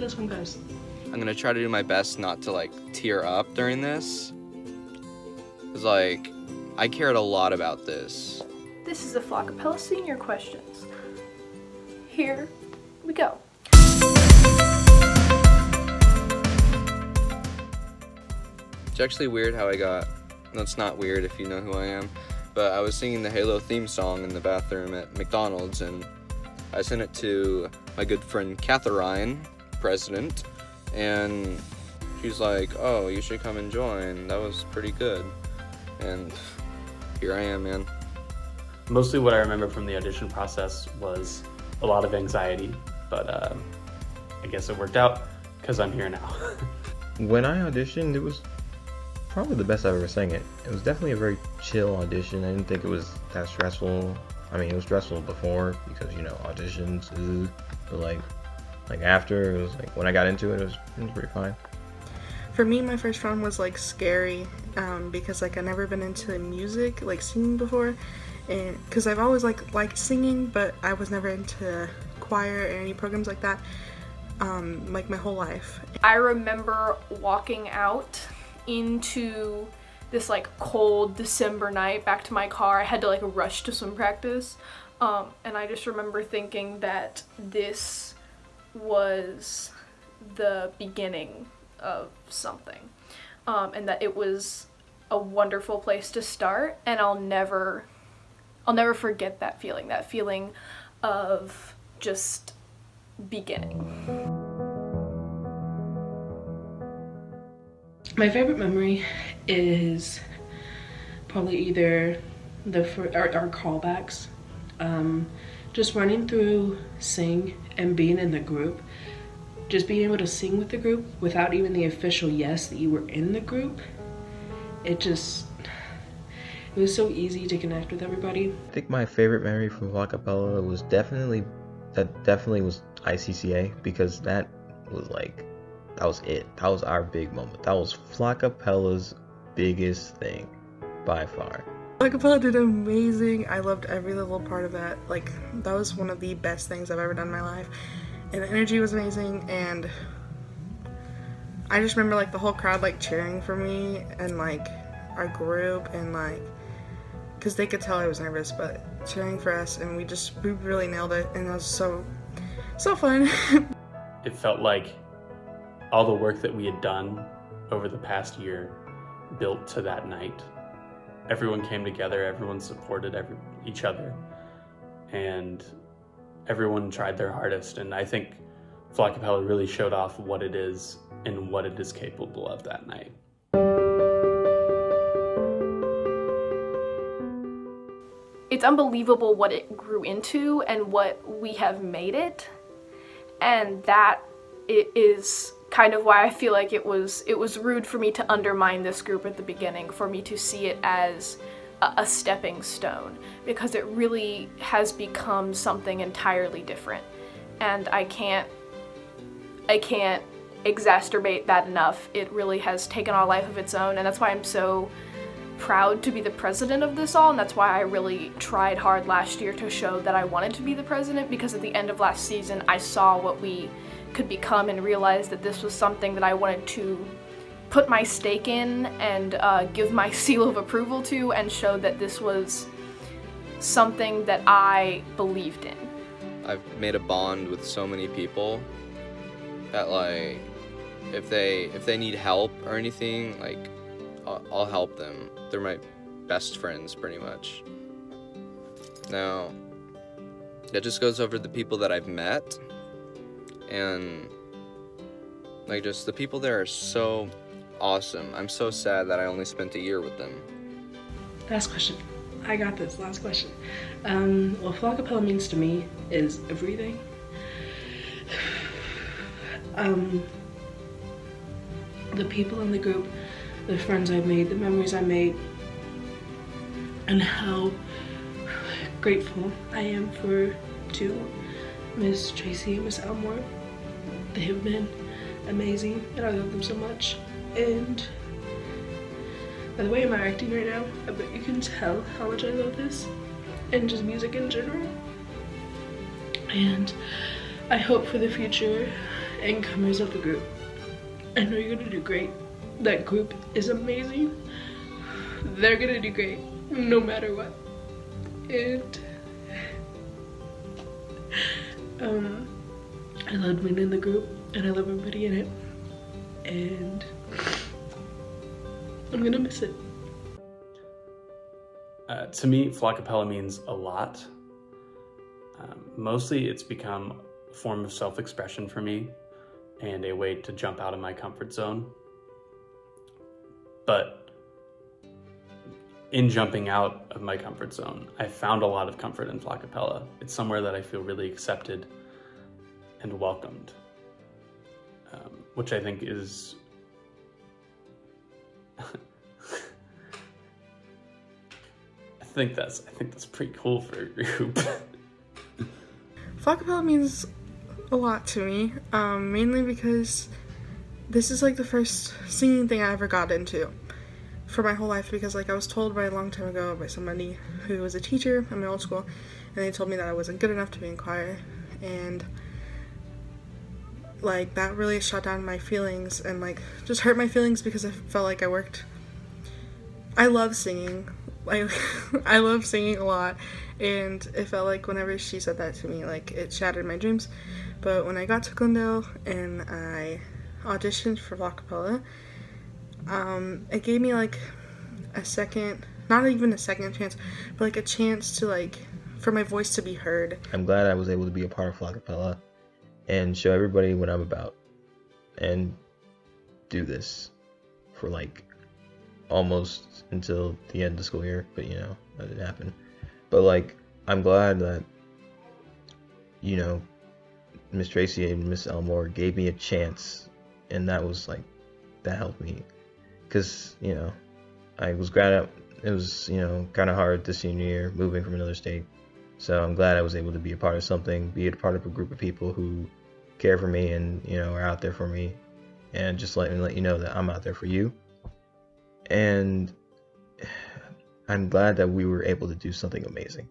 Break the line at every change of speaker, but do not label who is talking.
this one goes.
I'm gonna try to do my best not to like tear up during this. Cause like, I cared a lot about this.
This is the Flockappella Senior questions. Here we go.
It's actually weird how I got, that's not weird if you know who I am, but I was singing the Halo theme song in the bathroom at McDonald's, and I sent it to my good friend Catherine, president, and she's like, oh, you should come and join. That was pretty good. And here I am, man.
Mostly what I remember from the audition process was a lot of anxiety, but I guess it worked out because I'm here now.
When I auditioned, it was probably the best I've ever sang it. It was definitely a very chill audition. I didn't think it was that stressful. I mean, it was stressful before because, you know, auditions, but like after, it was like, when I got into it, it was pretty fine.
For me, my first round was like scary because like I've never been into music, like singing before, and because I've always liked singing, but I was never into choir or any programs like that, like my whole life.
I remember walking out into this like cold December night back to my car. I had to like rush to swim practice, and I just remember thinking that this was the beginning of something, and that it was a wonderful place to start, and I'll never forget that feeling of just beginning.
My favorite memory is probably either our callbacks, just running through Sing and being in the group, just being able to sing with the group without even the official yes that you were in the group. It was so easy to connect with everybody.
I think my favorite memory from Flockappella was definitely was ICCA, because that was it. That was our big moment. That was Flockappella's biggest thing by far.
Flockappella did amazing. I loved every little part of that. Like, that was one of the best things I've ever done in my life. And the energy was amazing, and I just remember like the whole crowd like cheering for me, and like our group, and like, because they could tell I was nervous, but cheering for us, and we really nailed it, and it was so fun.
It felt like all the work that we had done over the past year built to that night. Everyone came together, everyone supported each other, and everyone tried their hardest, and I think Flockappella really showed off what it is and what it is capable of that night.
It's unbelievable what it grew into and what we have made it, and that is kind of why I feel like it was rude for me to undermine this group at the beginning, for me to see it as a stepping stone, because it really has become something entirely different, and I can't exacerbate that enough. It really has taken on a life of its own, and that's why I'm so proud to be the president of this all, and that's why I really tried hard last year to show that I wanted to be the president, because at the end of last season I saw what we could become and realized that this was something that I wanted to put my stake in and give my seal of approval to, and show that this was something that I believed in.
I've made a bond with so many people that like, if they need help or anything, like I'll help them. They're my best friends pretty much. Now, that just goes over the people that I've met, and like just the people there are so awesome. I'm so sad that I only spent a year with them.
Last question. I got this. Last question. What Flockappella means to me is everything. The people in the group, the friends I've made, the memories I made, and how grateful I am to Miss Tracy and Miss Elmore. They have been amazing, and I love them so much. And by the way I'm acting right now, I bet you can tell how much I love this, and just music in general. And I hope for the future incomers of the group. I know you're gonna do great. That group is amazing. They're gonna do great, no matter what. And I love being in the group, and I love everybody in it. And I'm gonna miss it.
To me, Flockappella means a lot. Mostly it's become a form of self-expression for me and a way to jump out of my comfort zone. But in jumping out of my comfort zone, I found a lot of comfort in Flockappella. It's somewhere that I feel really accepted and welcomed, which I think is I think that's pretty cool for a group.
Flockappella means a lot to me, mainly because this is like the first singing thing I ever got into for my whole life, because like I was told by a long time ago by somebody who was a teacher in my old school, and they told me that I wasn't good enough to be in choir, and like that really shut down my feelings and like just hurt my feelings, because I felt like I love singing. I love singing a lot, and it felt like whenever she said that to me, like it shattered my dreams. But when I got to Glendale and I auditioned for Flockappella, it gave me like a second, not even a second chance, but like a chance to like for my voice to be heard.
I'm glad I was able to be a part of Flockappella and show everybody what I'm about and do this for like almost until the end of the school year, but you know, that didn't happen. But like, I'm glad that, you know, Miss Tracy and Miss Elmore gave me a chance, and that was like, that helped me, because you know, I was glad it was, you know, kind of hard this senior year moving from another state, so I'm glad I was able to be a part of something, be a part of a group of people who care for me and, you know, are out there for me, and just let you know that I'm out there for you. And I'm glad that we were able to do something amazing.